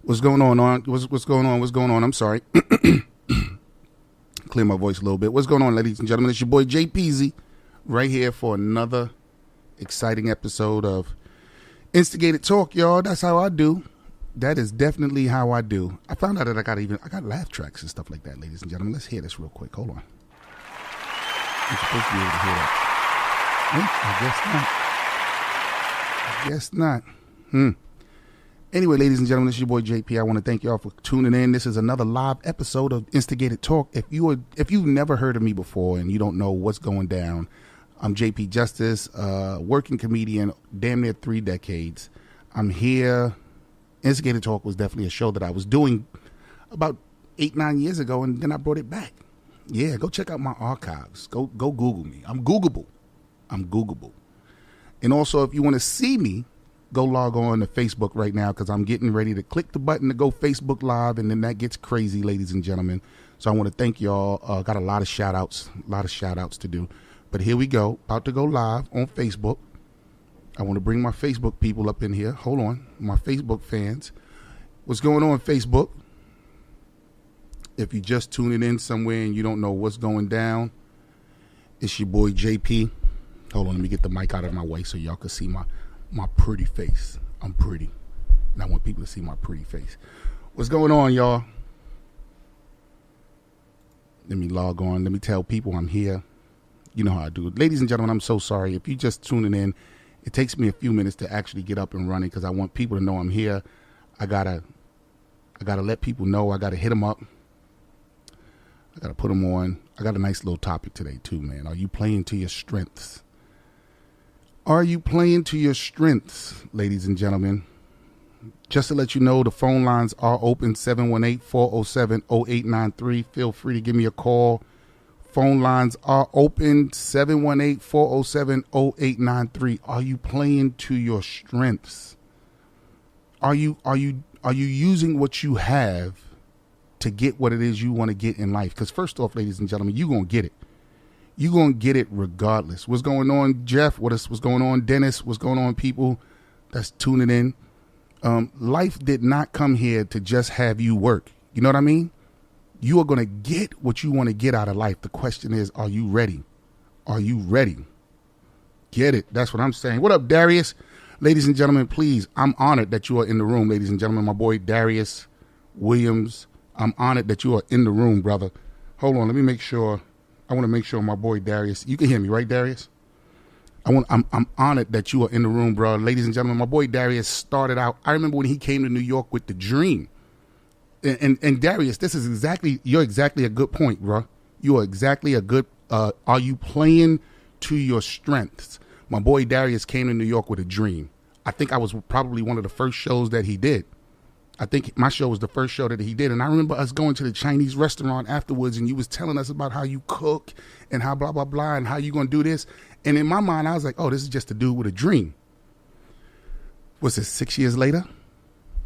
What's going on? What's going on? What's going on? I'm sorry. Clear my voice a little bit. What's going on, ladies and gentlemen? It's your boy JPZ right here for another exciting episode of Instigated Talk, y'all. That's how I do. That is definitely how I do. I found out that I got laugh tracks and stuff like that, ladies and gentlemen. Let's hear this real quick. Hold on. You're supposed to be able to hear that. I guess not. Anyway, ladies and gentlemen, this is your boy JP. I want to thank y'all for tuning in. This is another live episode of Instigated Talk. If you've never heard of me before and you don't know what's going down, I'm JP Justice, working comedian, damn near 3 decades. I'm here. Instigated Talk was definitely a show that I was doing about 8-9 years ago, and then I brought it back. Yeah, go check out my archives. Go Google me. I'm Googleable. And also, if you want to see me, go log on to Facebook right now, because I'm getting ready to click the button to go Facebook Live, and then that gets crazy, ladies and gentlemen. So I want to thank y'all. Got a lot of shout outs to do. But here we go. About to go live on Facebook. I want to bring my Facebook people up in here. Hold on. My Facebook fans. What's going on, Facebook? If you just tuning in somewhere and you don't know what's going down, it's your boy JP. Hold on. Let me get the mic out of my way so y'all can see my pretty face. I'm pretty. And I want people to see my pretty face. What's going on, y'all? Let me log on. Let me tell people I'm here. You know how I do it. Ladies and gentlemen, I'm so sorry. If you just tuning in, it takes me a few minutes to actually get up and running because I want people to know I'm here. I gotta let people know. I gotta hit them up. I gotta put them on. I got a nice little topic today too, man. Are you playing to your strengths? Are you playing to your strengths, ladies and gentlemen? Just to let you know, the phone lines are open, 718-407-0893. Feel free to give me a call. Phone lines are open, 718-407-0893. Are you playing to your strengths? Are you using what you have to get what it is you want to get in life? Because first off, ladies and gentlemen, you're going to get it. You're going to get it regardless. What's going on, Jeff? What's going on, Dennis? What's going on, people that's tuning in? Life did not come here to just have you work. You know what I mean? You are going to get what you want to get out of life. The question is, are you ready? Are you ready? Get it. That's what I'm saying. What up, Darius? Ladies and gentlemen, please, I'm honored that you are in the room, ladies and gentlemen. My boy, Darius Williams, I'm honored that you are in the room, brother. Hold on. Let me make sure. I want to make sure my boy Darius, you can hear me, right, Darius? I'm honored that you are in the room, bro. Ladies and gentlemen, my boy Darius started out. I remember when he came to New York with the dream. And Darius, you're exactly a good point, bro. You are exactly a good, are you playing to your strengths? My boy Darius came to New York with a dream. I think I was probably one of the first shows that he did. I think my show was the first show that he did. And I remember us going to the Chinese restaurant afterwards, and you was telling us about how you cook and how blah, blah, blah, and how you going to do this. And in my mind, I was like, oh, this is just a dude with a dream. What's this, 6 years later?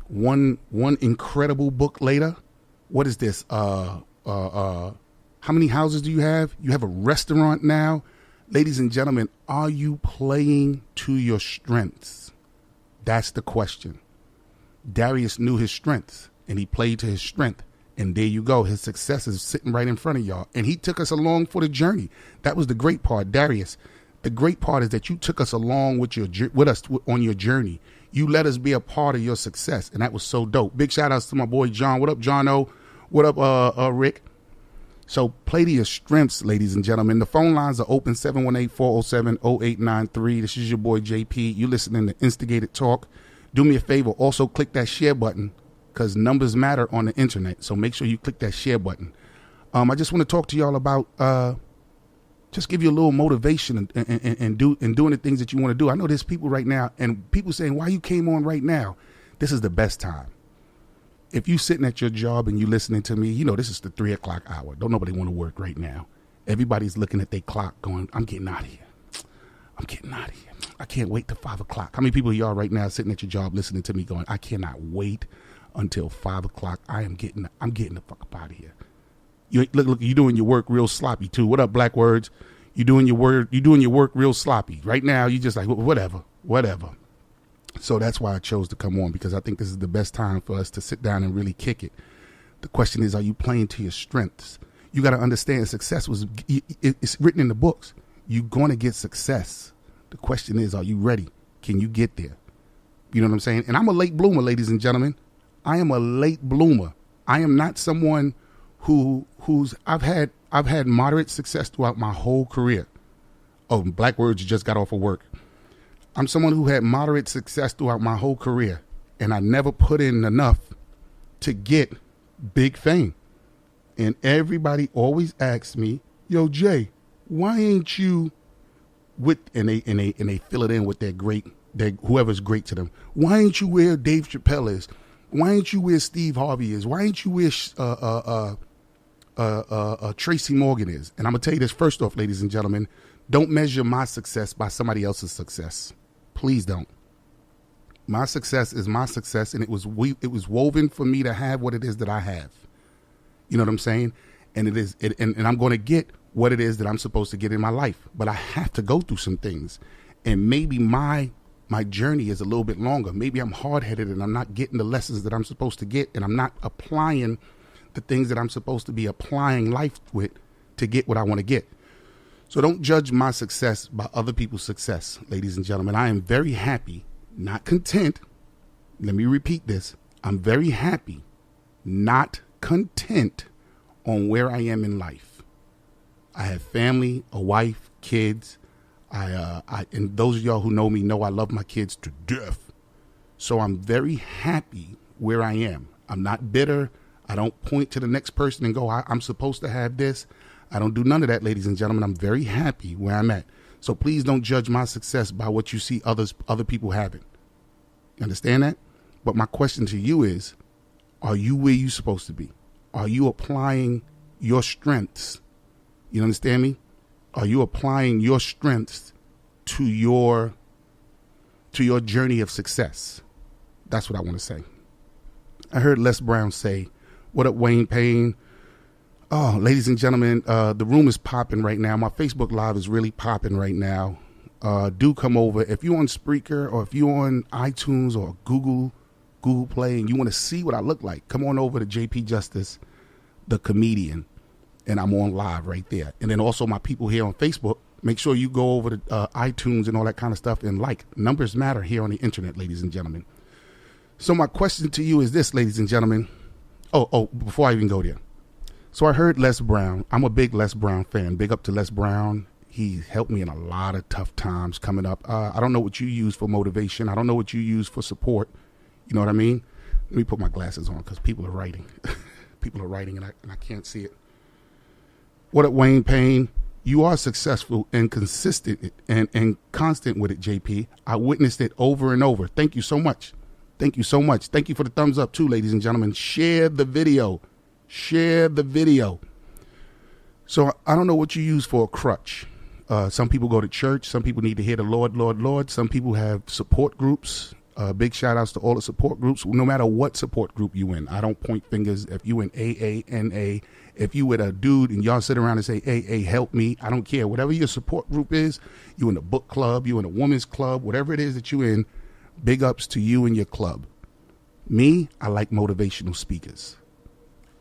One incredible book later? What is this? How many houses do you have? You have a restaurant now. Ladies and gentlemen, are you playing to your strengths? That's the question. Darius knew his strengths, and he played to his strength. And there you go. His success is sitting right in front of y'all. And he took us along for the journey. That was the great part, Darius. The great part is that you took us along with us on your journey. You let us be a part of your success, and that was so dope. Big shout outs to my boy John. What up, John O? What up, Rick? So play to your strengths, ladies and gentlemen. The phone lines are open, 718-407-0893. This is your boy JP. You listening to Instigated Talk. Do me a favor, also click that share button, because numbers matter on the internet. So make sure you click that share button. I just want to talk to y'all about just give you a little motivation and doing the things that you want to do. I know there's people right now, and people saying, why you came on right now? This is the best time. If you sitting at your job and you listening to me, you know this is the 3 o'clock hour. Don't nobody want to work right now. Everybody's looking at their clock going, I'm getting out of here. I can't wait till 5 o'clock. How many people y'all right now sitting at your job listening to me going, I cannot wait until 5 o'clock. I'm getting the fuck up out of here. Look, you doing your work real sloppy too. What up, Black Words? You doing your work real sloppy. Right now, you just like, whatever. So that's why I chose to come on, because I think this is the best time for us to sit down and really kick it. The question is, are you playing to your strengths? You got to understand success it's written in the books. You're going to get success. The question is, are you ready? Can you get there? You know what I'm saying? And I'm a late bloomer, ladies and gentlemen. I am a late bloomer. I am not someone I've had moderate success throughout my whole career. Oh, black words, you just got off of work. I'm someone who had moderate success throughout my whole career, and I never put in enough to get big fame. And everybody always asks me, "Yo, Jay, why ain't you with?" And they fill it in with whoever's great to them. Why ain't you where Dave Chappelle is? Why ain't you where Steve Harvey is? Why ain't you where Tracy Morgan is? And I'm gonna tell you this first off, ladies and gentlemen. Don't measure my success by somebody else's success. Please don't. My success is my success, and it was woven for me to have what it is that I have. You know what I'm saying? And and I'm going to get what it is that I'm supposed to get in my life. But I have to go through some things, and maybe my journey is a little bit longer. Maybe I'm hard-headed and I'm not getting the lessons that I'm supposed to get, and I'm not applying the things that I'm supposed to be applying life with to get what I want to get. So don't judge my success by other people's success, ladies and gentlemen. I am very happy, not content. Let me repeat this. I'm very happy, not content on where I am in life. I have family, a wife, kids. And those of y'all who know me know I love my kids to death. So I'm very happy where I am. I'm not bitter. I don't point to the next person and go, I'm supposed to have this. I don't do none of that, ladies and gentlemen. I'm very happy where I'm at. So please don't judge my success by what you see other people having. You understand that? But my question to you is, are you where you're supposed to be? Are you applying your strengths? You understand me? Are you applying your strengths to your journey of success? That's what I want to say. I heard Les Brown say, "What up, Wayne Payne?" Oh, ladies and gentlemen, the room is popping right now. My Facebook Live is really popping right now. Do come over. If you're on Spreaker or if you're on iTunes or Google Play and you want to see what I look like, come on over to JP Justice, the comedian, and I'm on live right there. And then also my people here on Facebook, make sure you go over to iTunes and all that kind of stuff and like. Numbers matter here on the internet, ladies and gentlemen. So my question to you is this, ladies and gentlemen. Oh, before I even go there. So I heard Les Brown. I'm a big Les Brown fan. Big up to Les Brown. He helped me in a lot of tough times coming up. I don't know what you use for motivation. I don't know what you use for support. You know what I mean? Let me put my glasses on because people are writing. People are writing and I can't see it. What up, Wayne Payne? You are successful and consistent and constant with it, JP. I witnessed it over and over. Thank you so much. Thank you so much. Thank you for the thumbs up too, ladies and gentlemen. Share the video. Share the video. So I don't know what you use for a crutch. Some people go to church. Some people need to hear the Lord, Lord, Lord. Some people have support groups. Big shout outs to all the support groups, no matter what support group you in. I don't point fingers. If you in AA, NA, if you with a dude and y'all sit around and say, hey, help me. I don't care. Whatever your support group is, you in a book club, you in a women's club, whatever it is that you in, big ups to you and your club. Me, I like motivational speakers.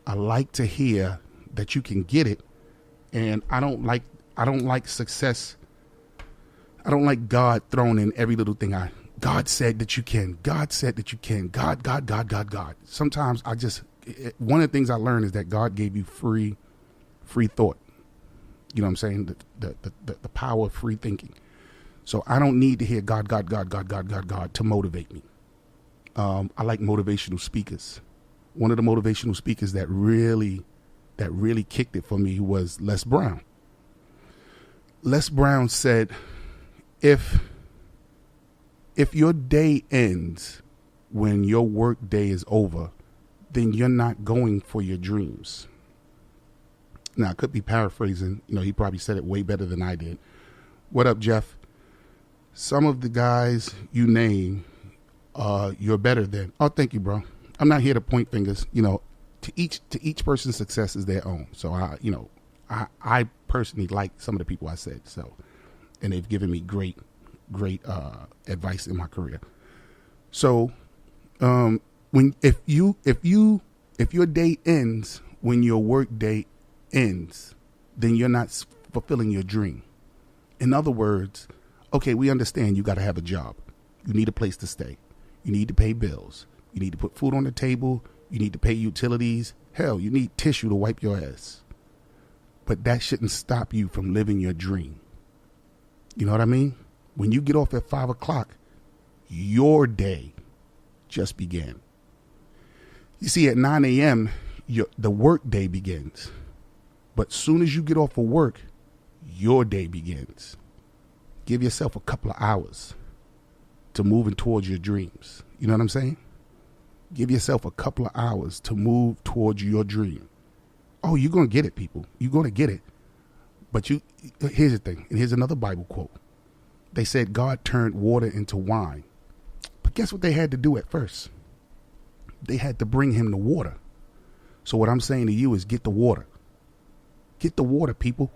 I like to hear that you can get it, and I don't like success. I don't like God thrown in every little thing. God said that you can. God said that you can. God. Sometimes one of the things I learned is that God gave you free thought. You know what I'm saying? The power of free thinking. So I don't need to hear God to motivate me. I like motivational speakers. One of the motivational speakers that really kicked it for me was Les Brown. Les Brown said, if your day ends when your work day is over, then you're not going for your dreams. Now, I could be paraphrasing. He probably said it way better than I did. What up, Jeff? Some of the guys you name, you're better than. Oh, thank you, bro. I'm not here to point fingers. To each person's success is their own. So I personally like some of the people I said. So, and they've given me great advice in my career. So, if your day ends when your work day ends, then you're not fulfilling your dream. In other words, okay, we understand you got to have a job. You need a place to stay. You need to pay bills. You need to put food on the table. You need to pay utilities. Hell, you need tissue to wipe your ass. But that shouldn't stop you from living your dream. You know what I mean? When you get off at 5 o'clock, your day just began. You see, at 9 a.m., the work day begins. But soon as you get off of work, your day begins. Give yourself a couple of hours to moving towards your dreams. You know what I'm saying? Give yourself a couple of hours to move towards your dream. Oh, you're going to get it, people. You're going to get it. But here's the thing, and here's another Bible quote. They said God turned water into wine. But guess what they had to do at first? They had to bring him the water. So what I'm saying to you is get the water. Get the water, people.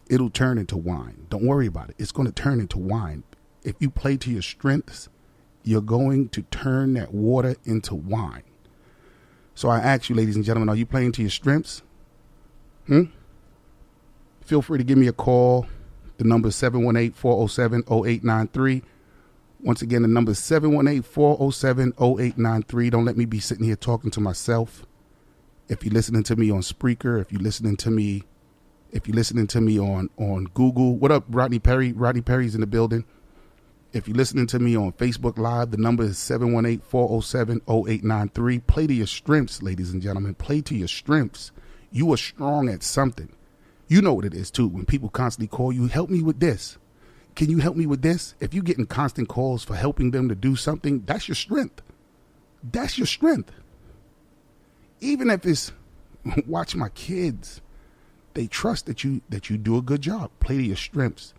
It'll turn into wine. Don't worry about it. It's going to turn into wine. If you play to your strengths, you're going to turn that water into wine. So I ask you, ladies and gentlemen, are you playing to your strengths? Feel free to give me a call. The number is 718-407-0893. Once again, the number is 718-407-0893. Don't let me be sitting here talking to myself. If you're listening to me on Spreaker, if you're listening to me on Google, what up, Rodney Perry? Rodney Perry's in the building. If you're listening to me on Facebook Live, the number is 718-407-0893. Play to your strengths, ladies and gentlemen. Play to your strengths. You are strong at something. You know what it is, too. When people constantly call you, help me with this. Can you help me with this? If you're getting constant calls for helping them to do something, that's your strength. That's your strength. Even if it's watch my kids, they trust that you do a good job. Play to your strengths.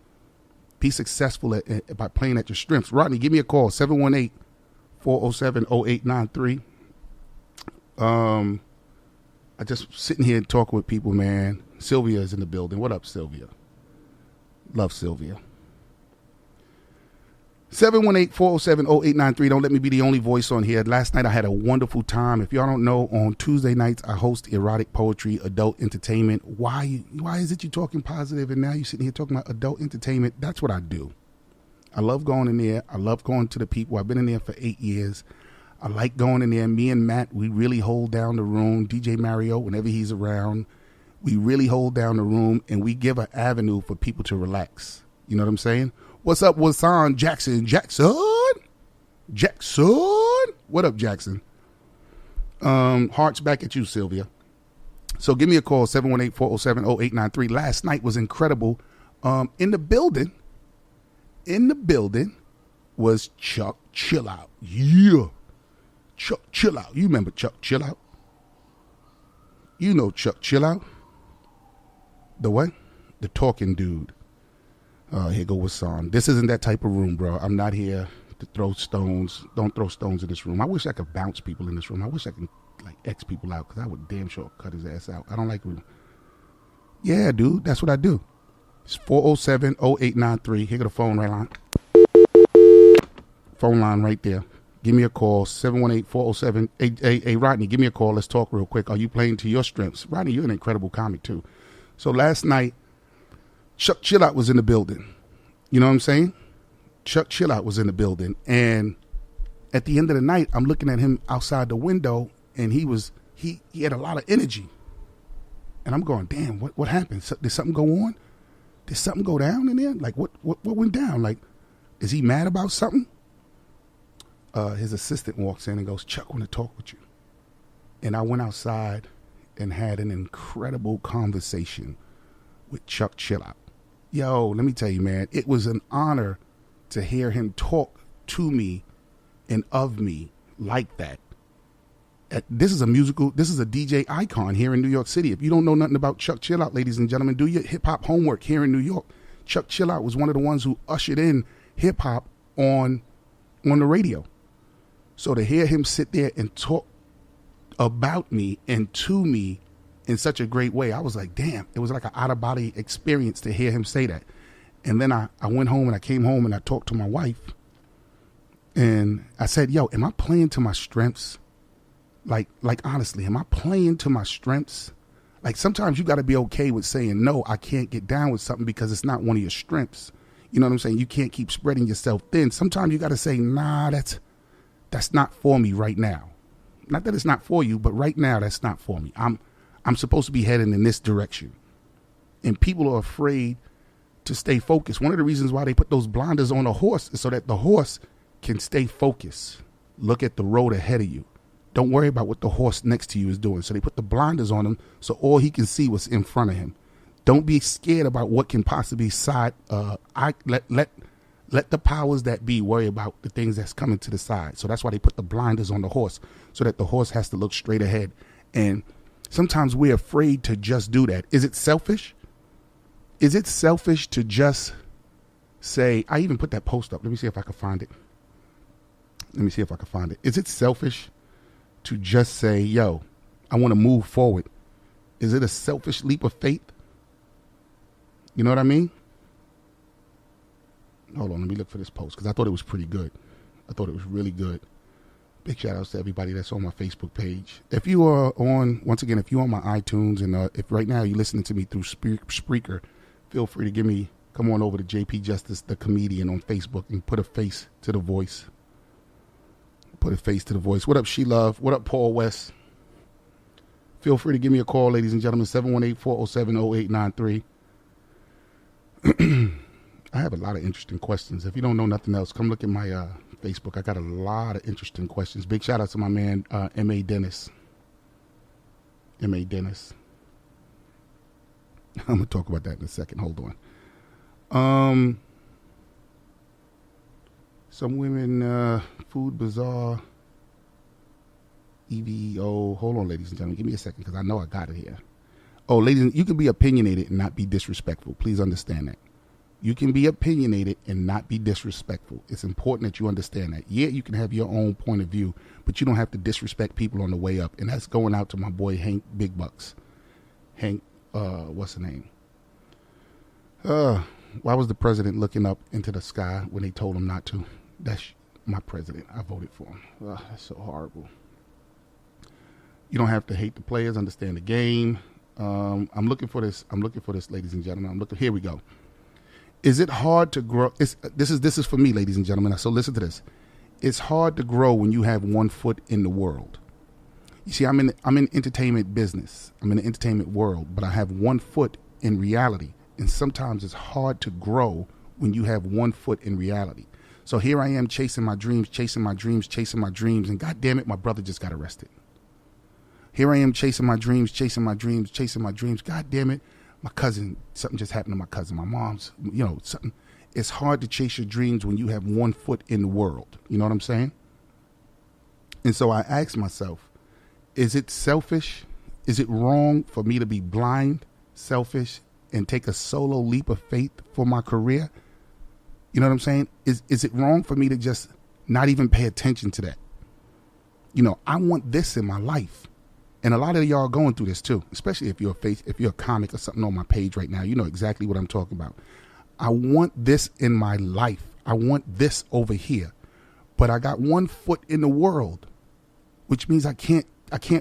Be successful by playing at your strengths. Rodney, give me a call, 718-407-0893. I just sitting here and talking with people, man. Sylvia is in the building. What up, Sylvia? Love Sylvia. 718-407-0893. Don't let me be the only voice on here. Last night I had a wonderful time. If y'all don't know, on Tuesday nights I host erotic poetry, adult entertainment. Why is it you talking positive and now you sitting here talking about adult entertainment? That's what I do. I love going in there. I love going to the people. I've been in there for 8 years. I like going in there. Me and Matt, we really hold down the room. DJ Mario, whenever he's around, we really hold down the room and we give an avenue for people to relax. You know what I'm saying? What's up, Wasan Jackson? Jackson? What up, Jackson? Hearts back at you, Sylvia. So give me a call, 718-407-0893. Last night was incredible. In the building was Chuck Chill Out. Yeah. Chuck Chill Out. You remember Chuck Chill Out? You know Chuck Chill Out. The what? The talking dude. Here go Wasan. This isn't that type of room, bro. I'm not here to throw stones. Don't throw stones in this room. I wish I could bounce people in this room. I wish I could like X people out because I would damn sure cut his ass out. I don't like room. Yeah, dude. That's what I do. It's 407-0893. Here go the phone right line. Phone line right there. Give me a call, 718-407. Hey, Rodney, give me a call. Let's talk real quick. Are you playing to your strengths? Rodney, you're an incredible comic, too. So last night, Chuck Chill Out was in the building. You know what I'm saying? Chuck Chill Out was in the building. And at the end of the night, I'm looking at him outside the window, and he had a lot of energy. And I'm going, damn, what happened? Did something go on? Did something go down in there? Like, what went down? Like, is he mad about something? His assistant walks in and goes, Chuck, I want to talk with you. And I went outside and had an incredible conversation with Chuck Chill Out. Yo, let me tell you, man, it was an honor to hear him talk to me and of me like that. This is a DJ icon here in New York City. If you don't know nothing about Chuck Chill Out, ladies and gentlemen, do your hip-hop homework here in New York. Chuck Chill Out was one of the ones who ushered in hip-hop on the radio. So to hear him sit there and talk about me and to me in such a great way, I was like, damn, it was like an out-of-body experience to hear him say that. And then I went home and I came home and I talked to my wife. And I said, yo, am I playing to my strengths? Like honestly, am I playing to my strengths? Like sometimes you got to be okay with saying, no, I can't get down with something because it's not one of your strengths. You know what I'm saying? You can't keep spreading yourself thin. Sometimes you got to say, nah, that's not for me right now. Not that it's not for you, but right now that's not for me. I'm supposed to be heading in this direction. And people are afraid to stay focused. One of the reasons why they put those blinders on a horse is so that the horse can stay focused. Look at the road ahead of you. Don't worry about what the horse next to you is doing. So they put the blinders on him so all he can see what's in front of him. Don't be scared about what can possibly let the powers that be worry about the things that's coming to the side. So that's why they put the blinders on the horse so that the horse has to look straight ahead. And sometimes we're afraid to just do that. Is it selfish? Is it selfish to just say, I even put that post up. Let me see if I can find it. Is it selfish to just say, yo, I want to move forward? Is it a selfish leap of faith? You know what I mean? Hold on, let me look for this post because I thought it was pretty good. I thought it was really good. Big shout outs to everybody that's on my Facebook page. If you are on, once again, if you're on my iTunes and if right now you're listening to me through Spreaker, feel free to come on over to JP Justice, the comedian, on Facebook and put a face to the voice. Put a face to the voice. What up, She Love? What up, Paul West? Feel free to give me a call, ladies and gentlemen, 718-407-0893. I have a lot of interesting questions. If you don't know nothing else, come look at my Facebook. I got a lot of interesting questions. Big shout out to my man, M.A. Dennis. M.A. Dennis. I'm going to talk about that in a second. Hold on. Some women, Food Bazaar, EVO. Hold on, ladies and gentlemen. Give me a second because I know I got it here. Oh, ladies, you can be opinionated and not be disrespectful. Please understand that. You can be opinionated and not be disrespectful. It's important that you understand that. Yeah, you can have your own point of view, but you don't have to disrespect people on the way up. And that's going out to my boy Hank Big Bucks. Hank, what's the name? Why was the president looking up into the sky when they told him not to? That's my president. I voted for him. That's so horrible. You don't have to hate the players, understand the game. I'm looking for this, ladies and gentlemen. Here we go. Is it hard to grow? This is for me, ladies and gentlemen. So listen to this. It's hard to grow when you have one foot in the world. You see, I'm in entertainment business. I'm in the entertainment world, but I have one foot in reality. And sometimes it's hard to grow when you have one foot in reality. So here I am chasing my dreams. And God damn it, my brother just got arrested. Here I am chasing my dreams. God damn it, my cousin, something just happened to my cousin. My mom's, something. It's hard to chase your dreams when you have one foot in the world. You know what I'm saying? And so I asked myself, is it selfish? Is it wrong for me to be blind, selfish, and take a solo leap of faith for my career? You know what I'm saying? Is it wrong for me to just not even pay attention to that? I want this in my life. And a lot of y'all are going through this too, especially if you're a comic or something on my page right now. You know exactly what I'm talking about. I want this in my life. I want this over here. But I got one foot in the world, which means I can't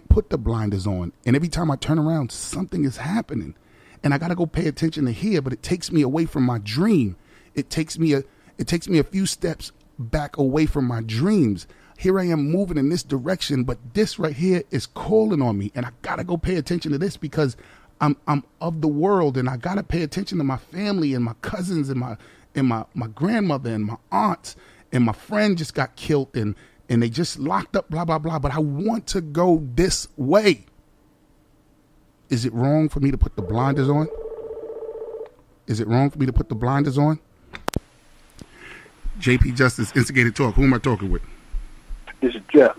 put the blinders on. And every time I turn around, something is happening. And I got to go pay attention to here, but it takes me away from my dream. It takes me a few steps back away from my dreams. Here I am moving in this direction, but this right here is calling on me, and I got to go pay attention to this because I'm of the world, and I got to pay attention to my family and my cousins and my grandmother and my aunts, and my friend just got killed and they just locked up, blah, blah, blah, but I want to go this way. Is it wrong for me to put the blinders on? JP Justice, Instigated Talk. Who am I talking with? This is Jeff.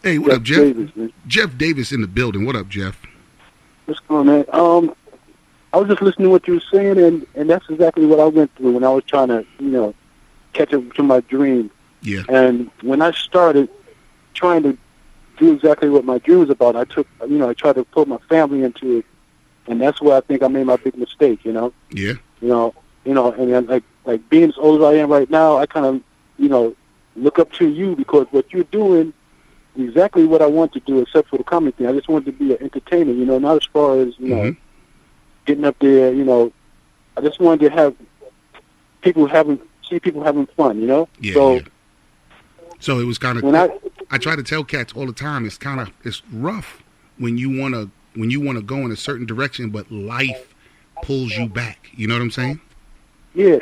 Hey, what up, Jeff? Davis, Jeff Davis in the building. What up, Jeff? What's going on, man? I was just listening to what you were saying, and that's exactly what I went through when I was trying to, catch up to my dream. Yeah. And when I started trying to do exactly what my dream was about, I tried to put my family into it, and that's where I think I made my big mistake. Yeah. And then, like being as old as I am right now, I kind of, look up to you because what you're doing is exactly what I want to do, except for the comedy thing. I just want to be an entertainer, not as far as, getting up there, I just wanted to have see people having fun, Yeah, so, yeah. So it was kind of, I try to tell cats all the time, it's rough when you want to go in a certain direction, but life pulls you back. You know what I'm saying? Yeah.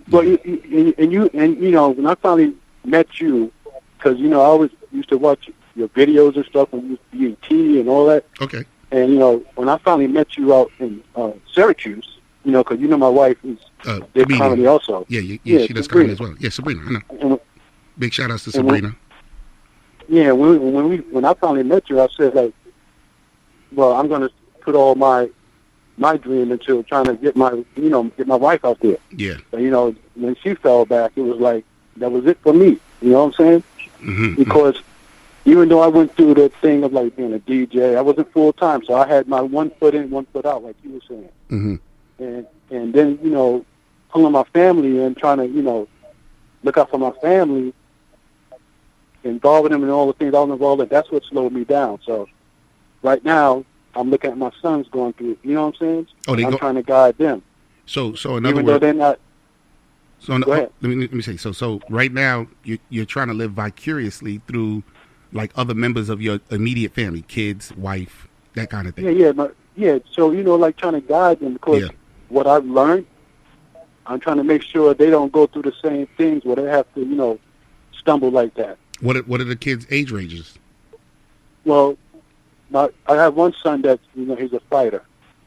But when I finally met you, because I always used to watch your videos and stuff on BET and all that. Okay. And when I finally met you out in Syracuse, because my wife is did comedy also. Yeah, she does comedy as well. Yeah, Sabrina, I know. Big shout outs to Sabrina. When I finally met you, I said like, well, I'm going to put all my dream into trying to get my wife out there. Yeah. But, when she fell back, it was like, that was it for me. You know what I'm saying? Mm-hmm. Because even though I went through the thing of like being a DJ, I wasn't full time, so I had my 1 foot in, 1 foot out, like you were saying. Mm-hmm. And then, pulling my family in, trying to, look out for my family, involving them in all the things I was involved in, that's what slowed me down. So right now, I'm looking at my sons going through it. You know what I'm saying? I'm trying to guide them. So in other even words, though they're not. So go ahead. Let me say. So right now, you're trying to live vicariously through, like, other members of your immediate family, kids, wife, that kind of thing. Yeah. So like trying to guide them because what I've learned, I'm trying to make sure they don't go through the same things where they have to, stumble like that. What are the kids' age ranges? Well, I have one son that's he's a fighter.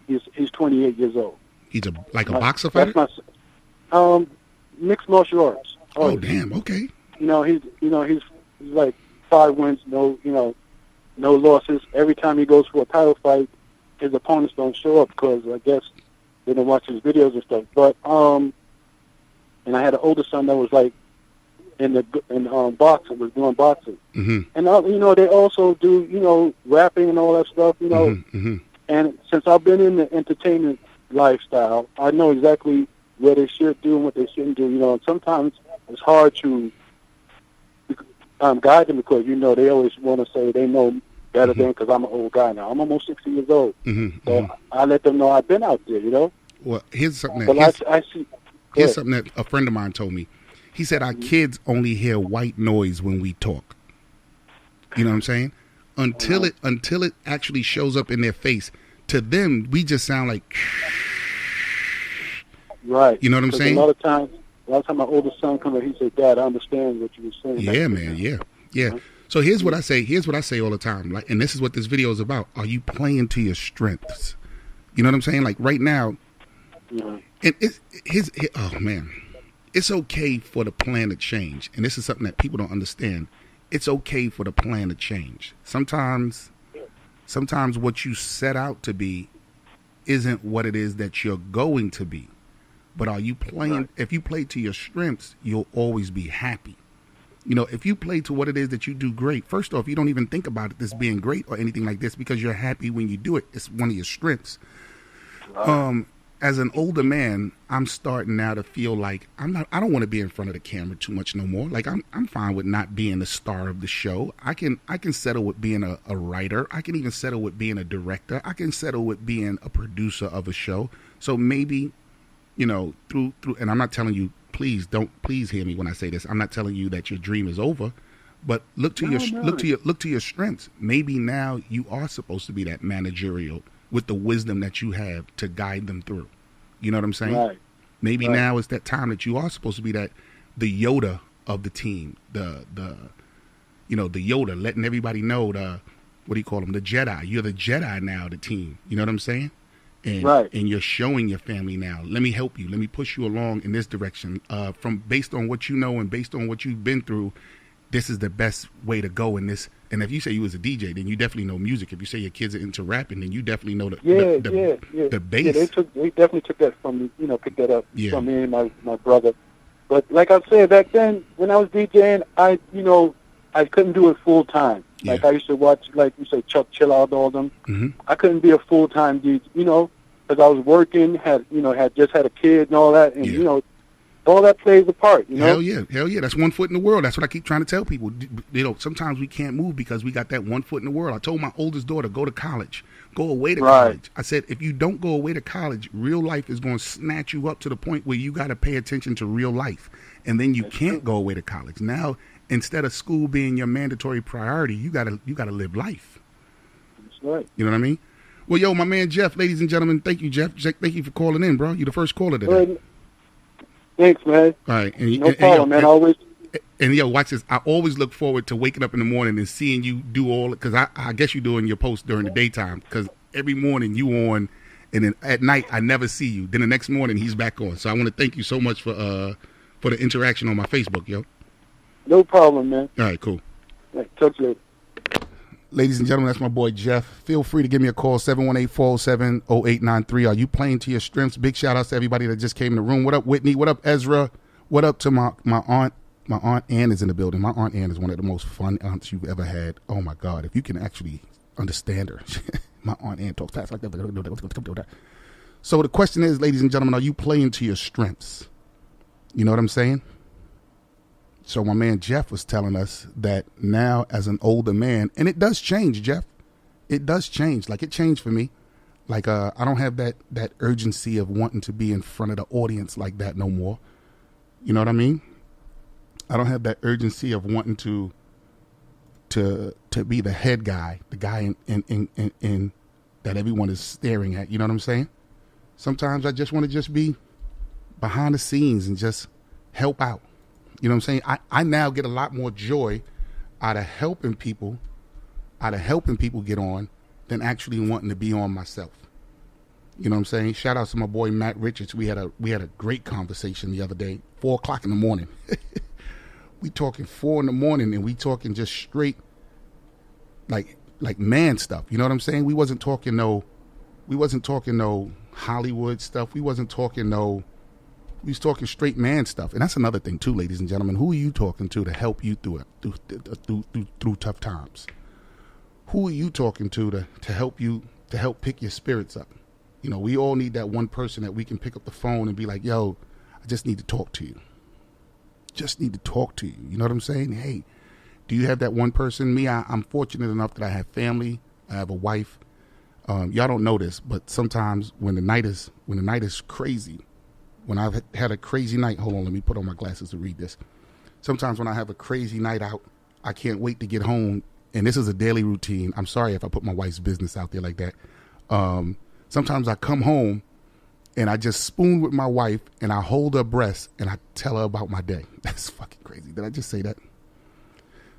He's 28 years old. He's a boxer fighter. That's my mixed martial arts. Oh damn! Okay. He's like 5 wins, no losses. Every time he goes for a title fight, his opponents don't show up because I guess they don't watch his videos and stuff. But and I had an older son that was like in boxing, was doing boxing. Mm-hmm. And they also do rapping and all that stuff. Mm-hmm. And since I've been in the entertainment lifestyle, I know exactly what they should do and what they shouldn't do. And sometimes it's hard to guide them because they always want to say they know better than because I'm an old guy now. I'm almost 60 years old, so I let them know I've been out there. Well, here's something. I see. Here's something that a friend of mine told me. He said our kids only hear white noise when we talk. You know what I'm saying? Until it actually shows up in their face. To them, we just sound like. Right. You know what I'm saying? A lot of times my oldest son comes in, he said, "Dad, I understand what you were saying." Yeah, man. Yeah. So here's what I say. Here's what I say all the time. Like, and this is what this video is about. Are you playing to your strengths? You know what I'm saying? Like right now, and oh man, it's okay for the plan to change. And this is something that people don't understand. It's okay for the plan to change. Sometimes what you set out to be isn't what it is that you're going to be. But are you playing? Right. If you play to your strengths, you'll always be happy. If you play to what it is that you do great, first off, you don't even think about this being great or anything like this because you're happy when you do it. It's one of your strengths. Right. As an older man, I'm starting now to feel like I don't want to be in front of the camera too much no more. Like I'm fine with not being the star of the show. I can settle with being a writer. I can even settle with being a director. I can settle with being a producer of a show. So maybe, through, and I'm not telling you, please hear me when I say this. I'm not telling you that your dream is over, but look to your strengths. Maybe now you are supposed to be that managerial with the wisdom that you have to guide them through. You know what I'm saying? Right. Maybe now is that time that you are supposed to be the Yoda of the team, the Yoda, letting everybody know what do you call them? The Jedi. You're the Jedi now of the team. You know what I'm saying? And you're showing your family now. Let me help you. Let me push you along in this direction. Based on what you know and based on what you've been through, this is the best way to go in this. And if you say you was a DJ, then you definitely know music. If you say your kids are into rapping, then you definitely know the bass. Yeah, they definitely took that from me, picked that up from me and my brother. But like I said, back then when I was DJing, I couldn't do it full time. Yeah. Like I used to watch, like you say, Chuck Chill Out, all them. Mm-hmm. I couldn't be a full time DJ, because I was working, had just had a kid and all that, and all that plays a part, you know? Hell yeah. That's one foot in the world. That's what I keep trying to tell people. You know, sometimes we can't move because we got that one foot in the world. I told my oldest daughter, go to college. Go away to college. I said, if you don't go away to college, real life is going to snatch you up to the point where you got to pay attention to real life. And then you can't go away to college. Now, instead of school being your mandatory priority, you gotta live life. That's right. You know what I mean? Well, yo, my man Jeff, ladies and gentlemen, thank you, Jeff. Thank you for calling in, bro. You're the first caller today. Thanks, man. All right. No problem, man. Always. And yo, watch this. I always look forward to waking up in the morning and seeing you do all it, because I guess you're doing your posts during the daytime, because every morning you on, and then at night I never see you. Then the next morning he's back on. So I want to thank you so much for the interaction on my Facebook, yo. No problem, man. All right, cool. Right, talk to you later. Ladies and gentlemen, that's my boy Jeff. Feel free to give me a call, 718-407-0893. Are you playing to your strengths? Big shout outs to everybody that just came in the room. What up, Whitney? What up, Ezra? What up to my aunt? My Aunt Ann is in the building. My Aunt Ann is one of the most fun aunts you've ever had. Oh, my God. If you can actually understand her. My Aunt Ann talks fast like that. So the question is, ladies and gentlemen, are you playing to your strengths? You know what I'm saying? So my man Jeff was telling us that now as an older man, and it does change, Jeff. It does change. Like, it changed for me. Like, I don't have that urgency of wanting to be in front of the audience like that no more. You know what I mean? I don't have that urgency of wanting to be the head guy, the guy in that everyone is staring at. You know what I'm saying? Sometimes I just want to just be behind the scenes and just help out. You know what I'm saying? I now get a lot more joy out of helping people get on than actually wanting to be on myself. You know what I'm saying? Shout out to my boy Matt Richards. We had a great conversation the other day, 4:00 in the morning. We talking 4 in the morning, and we talking just straight like man stuff. You know what I'm saying? We wasn't talking no Hollywood stuff. We was talking straight man stuff. And that's another thing too, ladies and gentlemen. Who are you talking to help you through tough times? Who are you talking to help pick your spirits up? You know, we all need that one person that we can pick up the phone and be like, yo, I just need to talk to you. You know what I'm saying? Hey, do you have that one person? Me, I'm fortunate enough that I have family. I have a wife. Y'all don't know this, but sometimes when the night is crazy, when I've had a crazy night, hold on, let me put on my glasses to read this. Sometimes when I have a crazy night out, I can't wait to get home. And this is a daily routine. I'm sorry if I put my wife's business out there like that. Sometimes I come home and I just spoon with my wife and I hold her breast and I tell her about my day. That's fucking crazy. Did I just say that?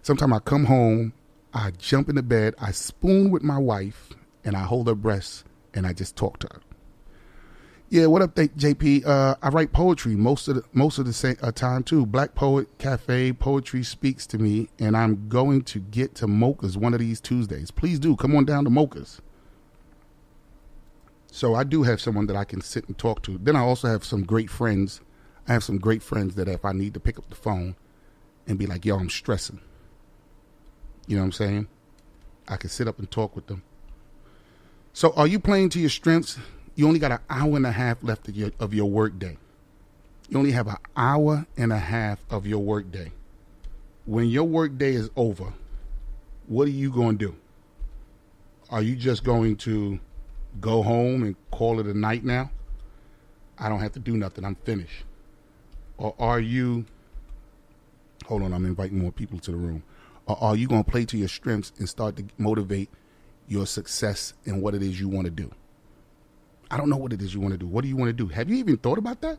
Sometimes I come home, I jump in the bed, I spoon with my wife and I hold her breast and I just talk to her. Yeah, what up, JP? I write poetry most of the time too. Black Poet Cafe Poetry speaks to me, and I'm going to get to Mocha's one of these Tuesdays. Please do come on down to Mocha's. So I do have someone that I can sit and talk to. Then I also have some great friends. I have some great friends that if I need to pick up the phone and be like, yo, I'm stressing. You know what I'm saying? I can sit up and talk with them. So are you playing to your strengths? You only got an hour and a half left of your work day. You only have an hour and a half of your work day. When your work day is over, what are you going to do? Are you just going to go home and call it a night now? I don't have to do nothing. I'm finished. Or are you, hold on, I'm inviting more people to the room. Or are you going to play to your strengths and start to motivate your success in what it is you want to do? I don't know what it is you want to do. What do you want to do? Have you even thought about that?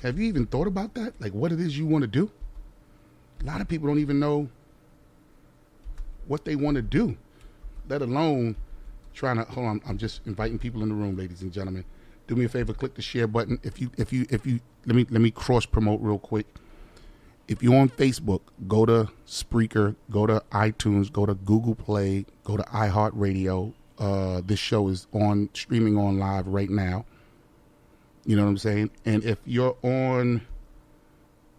Like what it is you want to do? A lot of people don't even know what they want to do, let alone trying to, hold on, I'm just inviting people in the room, ladies and gentlemen. Do me a favor, click the share button. If you let me cross promote real quick. If you're on Facebook, go to Spreaker, go to iTunes, go to Google Play, go to iHeartRadio. This show is streaming on live right now. You know what I'm saying? And if you're on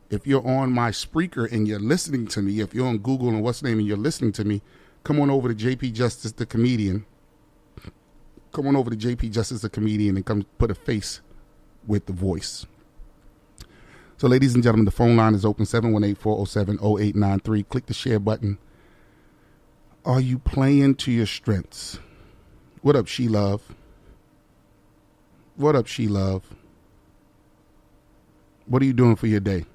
my Spreaker and you're listening to me, if you're on Google and what's the name and you're listening to me, come on over to JP Justice the Comedian. Come on over to JP Justice the Comedian and come put a face with the voice. So, ladies and gentlemen, the phone line is open, 718-407-0893. Click the share button. Are you playing to your strengths? What up, She Love? What up, She Love? What are you doing for your day?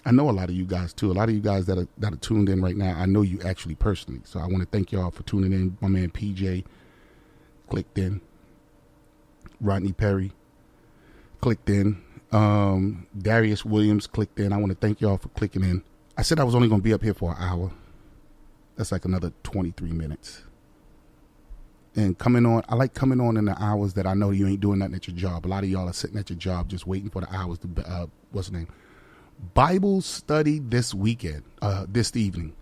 I know a lot of you guys, too. A lot of you guys that are tuned in right now, I know you actually personally. So I want to thank y'all for tuning in. My man PJ clicked in. Rodney Perry clicked in. Darius Williams clicked in. I want to thank y'all for clicking in. I said I was only going to be up here for an hour. That's like another 23 minutes. And coming on, I like coming on in the hours that I know you ain't doing nothing at your job. A lot of y'all are sitting at your job just waiting for the hours to, what's the name? Bible study this weekend, this evening.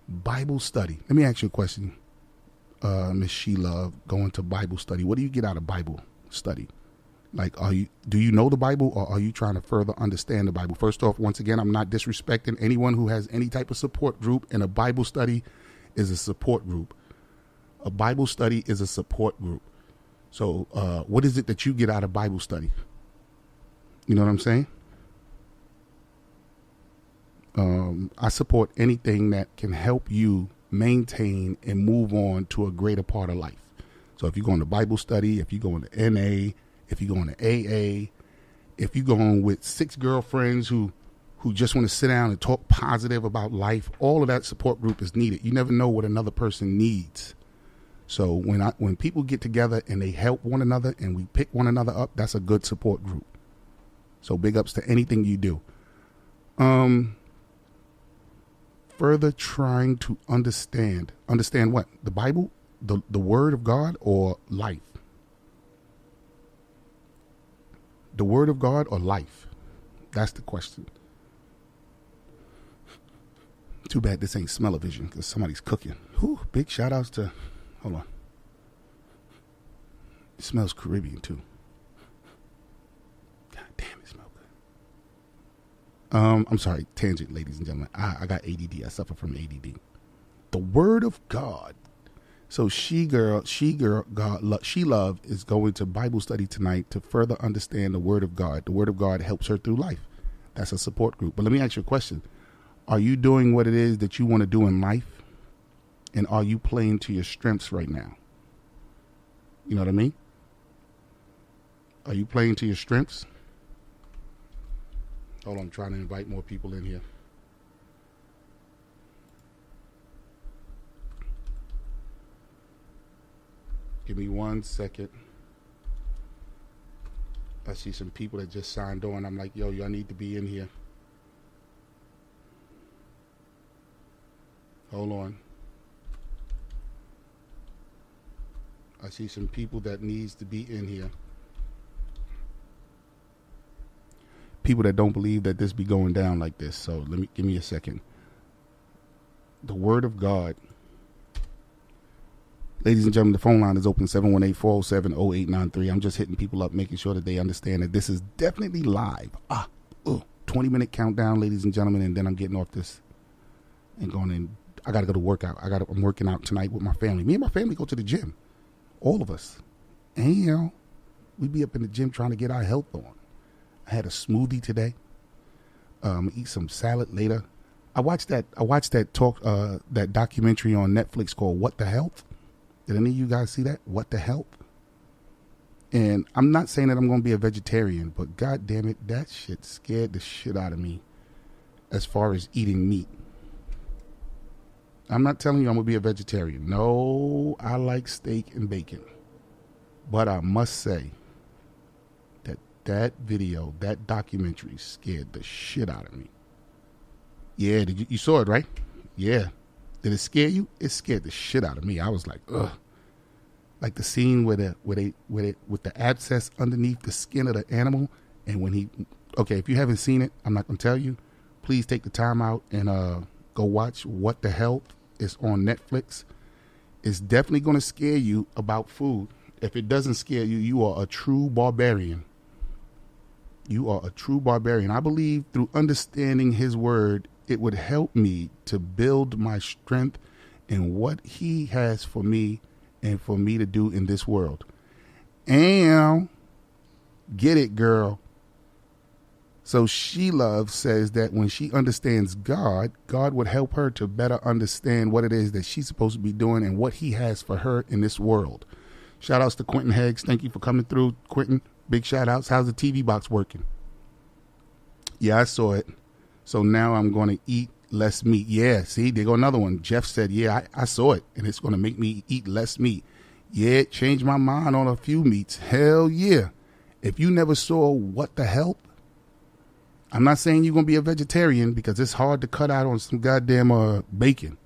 Bible study. Let me ask you a question, Miss Sheila, going to Bible study. What do you get out of Bible study? Like, do you know the Bible, or are you trying to further understand the Bible? First off, once again, I'm not disrespecting anyone who has any type of support group, and a Bible study is a support group. A Bible study is a support group. So what is it that you get out of Bible study? You know what I'm saying? I support anything that can help you maintain and move on to a greater part of life. So if you're going to Bible study, if you're going to NA, if you're going to AA, if you're going with 6 girlfriends who just want to sit down and talk positive about life, all of that support group is needed. You never know what another person needs. So when people get together and they help one another and we pick one another up, that's a good support group. So big ups to anything you do. Further trying to understand what? The Bible, the Word of God, or life? The Word of God or life? That's the question. Too bad this ain't smell-o-vision because somebody's cooking. Whew, big shout outs to, hold on. It smells Caribbean too. God damn, it smells good. I'm sorry, tangent, ladies and gentlemen. I got ADD. I suffer from ADD. The Word of God. So She Love is going to Bible study tonight to further understand the Word of God. The Word of God helps her through life. That's a support group. But let me ask you a question. Are you doing what it is that you want to do in life? And are you playing to your strengths right now? You know what I mean? Are you playing to your strengths? Hold on, I'm trying to invite more people in here. Give me 1 second. I see some people that just signed on. I'm like, yo, y'all need to be in here. Hold on. I see some people that needs to be in here. People that don't believe that this be going down like this. So give me a second. The Word of God. Ladies and gentlemen, the phone line is open, 718-407-0893. I'm just hitting people up, making sure that they understand that this is definitely live. 20-minute countdown, ladies and gentlemen, and then I'm getting off this and going in. I got to go to workout. I'm working out tonight with my family. Me and my family go to the gym. All of us. And, we be up in the gym trying to get our health on. I had a smoothie today. Eat some salad later. I watched that documentary on Netflix called What the Health. Did any of you guys see that? What the Health? And I'm not saying that I'm going to be a vegetarian, but god damn it, that shit scared the shit out of me as far as eating meat. I'm not telling you I'm going to be a vegetarian. No, I like steak and bacon. But I must say that video, that documentary scared the shit out of me. Yeah, you saw it, right? Yeah. Did it scare you? It scared the shit out of me. I was like, ugh. Like the scene with the abscess underneath the skin of the animal, and if you haven't seen it, I'm not gonna tell you. Please take the time out and go watch What the Health. It's on Netflix. It's definitely gonna scare you about food. If it doesn't scare you, you are a true barbarian. You are a true barbarian. I believe through understanding His Word, it would help me to build my strength in what He has for me and for me to do in this world. And get it, girl. So She Love says that when she understands God, God would help her to better understand what it is that she's supposed to be doing and what he has for her in this world. Shout outs to Quentin Heggs. Thank you for coming through, Quentin. Big shout outs. How's the TV box working? Yeah, I saw it. So now I'm going to eat less meat. Yeah, see, there go another one. Jeff said, yeah, I saw it, and it's going to make me eat less meat. Yeah, it changed my mind on a few meats. Hell yeah. If you never saw What the Help, I'm not saying you're going to be a vegetarian because it's hard to cut out on some goddamn bacon.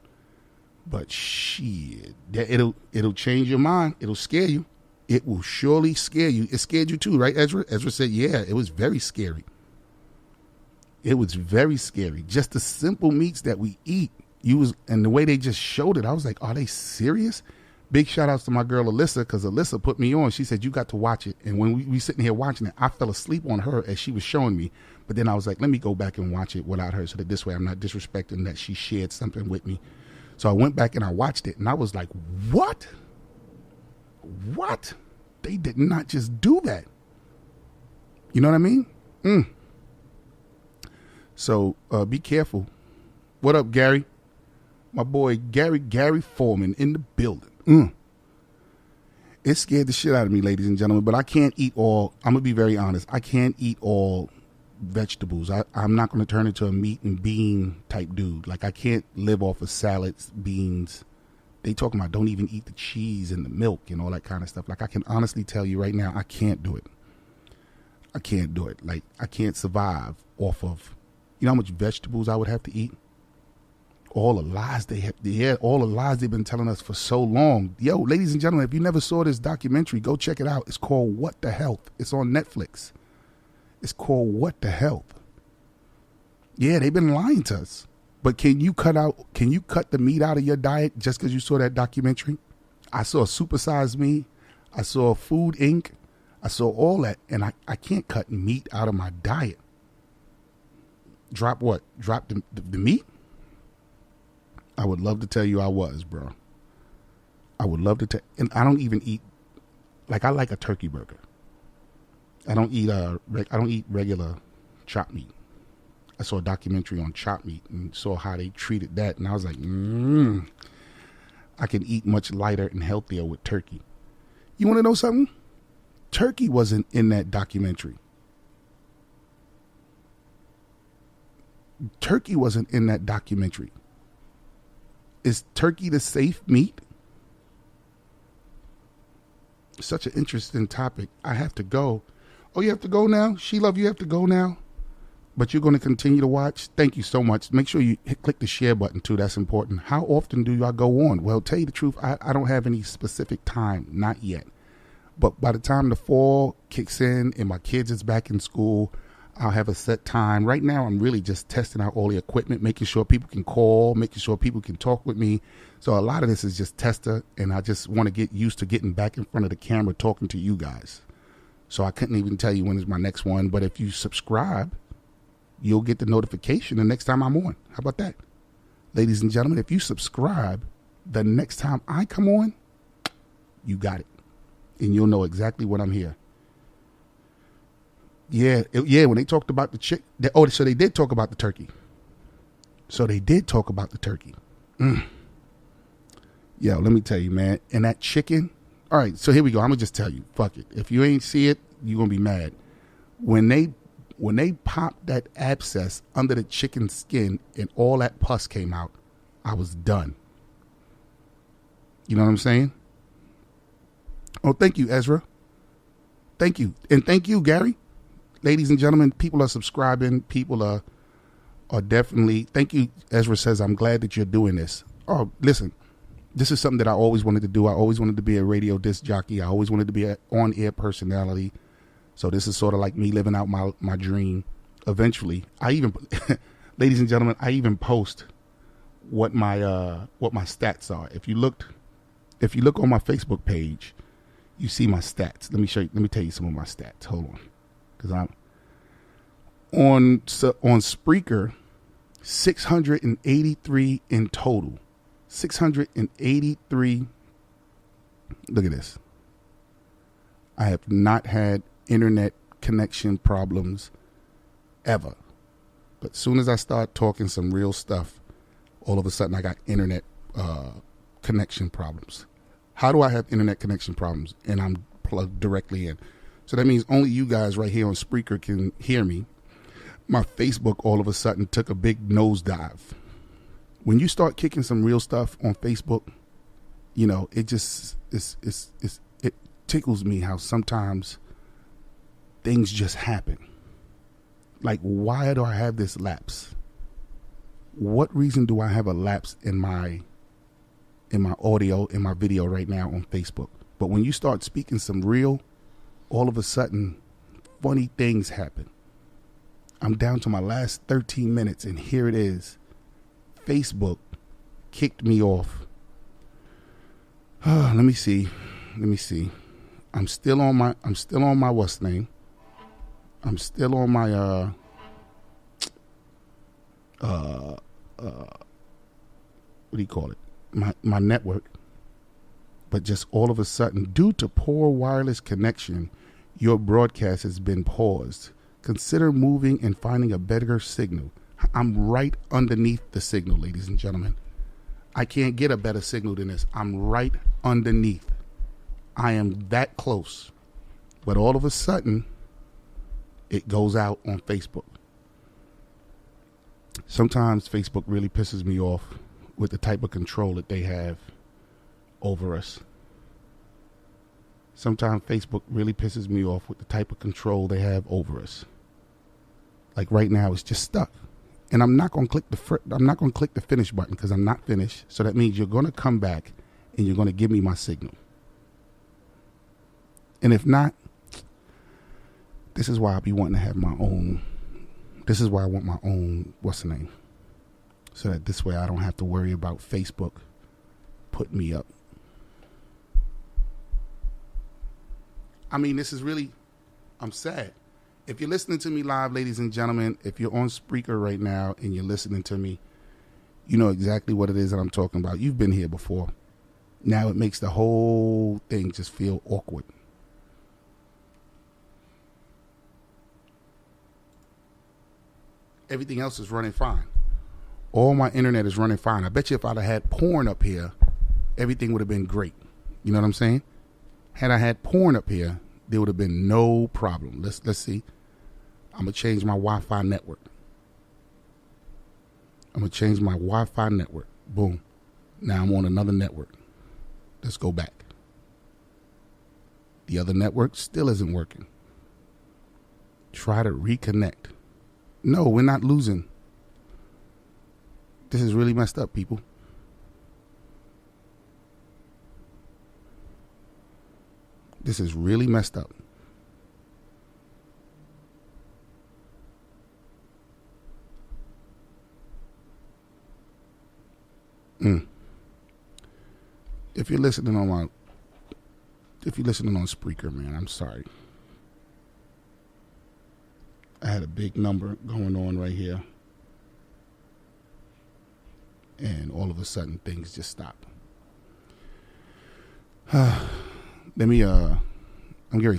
But shit, it'll change your mind. It'll scare you. It will surely scare you. It scared you too, right, Ezra? Ezra said, yeah, it was very scary. It was very scary. Just the simple meats that we eat. And the way they just showed it, I was like, are they serious? Big shout outs to my girl Alyssa, because Alyssa put me on. She said, you got to watch it. And when we sitting here watching it, I fell asleep on her as she was showing me. But then I was like, let me go back and watch it without her so that this way I'm not disrespecting that she shared something with me. So I went back and I watched it and I was like, what? What? They did not just do that. You know what I mean? So be careful. What up, Gary? My boy Gary Foreman in the building. It scared the shit out of me, ladies and gentlemen, but I can't eat all. I'm going to be very honest. I can't eat all vegetables. I'm not going to turn into a meat and bean type dude. Like, I can't live off of salads, beans. They talking about don't even eat the cheese and the milk and all that kind of stuff. Like, I can honestly tell you right now, I can't do it. I can't do it. Like, I can't survive off of, you know how much vegetables I would have to eat? All the lies all the lies they've been telling us for so long. Yo, ladies and gentlemen, if you never saw this documentary, go check it out. It's called What the Health. It's on Netflix. It's called What the Health. Yeah, they've been lying to us. But can you cut the meat out of your diet just because you saw that documentary? I saw Supersize Me. I saw Food Inc. I saw all that, and I can't cut meat out of my diet. Drop what? Drop the meat? I would love to tell you I was, bro. I would love to tell, and I don't even eat, like, I like a turkey burger. I don't eat regular chopped meat. I saw a documentary on chopped meat and saw how they treated that, and I was like, I can eat much lighter and healthier with turkey. You want to know something? Turkey wasn't in that documentary. Turkey wasn't in that documentary. Is turkey the safe meat? Such an interesting topic. I have to go. Oh, you have to go now? She Love, you have to go now? But you're going to continue to watch? Thank you so much. Make sure you click the share button too. That's important. How often do y'all go on? Well, tell you the truth, I don't have any specific time. Not yet. But by the time the fall kicks in and my kids is back in school, I'll have a set time. Right now, I'm really just testing out all the equipment, making sure people can call, making sure people can talk with me. So a lot of this is just tester, and I just want to get used to getting back in front of the camera talking to you guys. So I couldn't even tell you when is my next one. But if you subscribe, you'll get the notification the next time I'm on. How about that? Ladies and gentlemen, if you subscribe, the next time I come on, you got it. And you'll know exactly when I'm here. Yeah, when they talked about the chick. So they did talk about the turkey. Yo, let me tell you, man. And that chicken. All right, so here we go. I'm going to just tell you. Fuck it. If you ain't see it, you're going to be mad. When they popped that abscess under the chicken skin and all that pus came out, I was done. You know what I'm saying? Oh, thank you, Ezra. Thank you. And thank you, Gary. Ladies and gentlemen, people are subscribing. People are definitely. Thank you. Ezra says, I'm glad that you're doing this. Oh, listen, this is something that I always wanted to do. I always wanted to be a radio disc jockey. I always wanted to be an on-air personality. So this is sort of like me living out my dream. Eventually, ladies and gentlemen, I even post what my stats are. If you look on my Facebook page, you see my stats. Let me show you. Let me tell you some of my stats. Hold on. Because I'm on Spreaker, 683 in total. 683. Look at this. I have not had internet connection problems ever. But as soon as I start talking some real stuff, all of a sudden I got internet connection problems. How do I have internet connection problems? And I'm plugged directly in. So that means only you guys right here on Spreaker can hear me. My Facebook all of a sudden took a big nosedive. When you start kicking some real stuff on Facebook, you know, it just it tickles me how sometimes things just happen. Like, why do I have this lapse? What reason do I have a lapse in my audio, in my video right now on Facebook? But when you start speaking some real, all of a sudden, funny things happen. I'm down to my last 13 minutes, and here it is. Facebook kicked me off. Let me see. I'm still on my what's name? I'm still on my what do you call it? My network. But just all of a sudden, due to poor wireless connection, your broadcast has been paused. Consider moving and finding a better signal. I'm right underneath the signal, ladies and gentlemen. I can't get a better signal than this. I'm right underneath. I am that close. But all of a sudden, it goes out on Facebook. Sometimes Facebook really pisses me off with the type of control that they have over us. Sometimes Facebook really pisses me off with the type of control they have over us. Like right now, it's just stuck. And I'm not going to click the finish button because I'm not finished. So that means you're going to come back and you're going to give me my signal. And if not, this is why I'll be wanting to have my own. This is why I want my own, what's the name? So that this way I don't have to worry about Facebook putting me up. I mean, this is really, I'm sad. If you're listening to me live, ladies and gentlemen, if you're on Spreaker right now and you're listening to me, you know exactly what it is that I'm talking about. You've been here before. Now it makes the whole thing just feel awkward. Everything else is running fine. All my internet is running fine. I bet you if I'd have had porn up here, everything would have been great. You know what I'm saying? Had I had porn up here, there would have been no problem. Let's see. I'm going to change my Wi-Fi network. Boom. Now I'm on another network. Let's go back. The other network still isn't working. Try to reconnect. No, we're not losing. This is really messed up, people. This is really messed up. If you're listening on Spreaker, man, I'm sorry. I had a big number going on right here. And all of a sudden things just stopped. I'm going to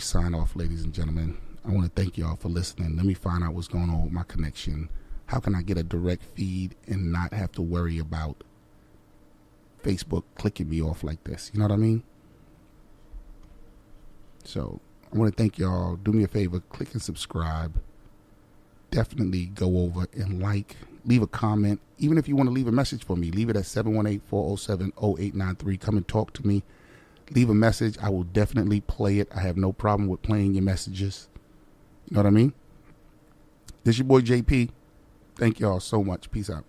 sign off, ladies and gentlemen. I want to thank y'all for listening. Let me find out what's going on with my connection. How can I get a direct feed and not have to worry about Facebook clicking me off like this? You know what I mean? So I want to thank y'all. Do me a favor, click and subscribe. Definitely go over and leave a comment. Even if you want to leave a message for me, leave it at 718-407-0893. Come and talk to me. Leave a message. I will definitely play it. I have no problem with playing your messages. You know what I mean? This your boy JP. Thank y'all so much. Peace out.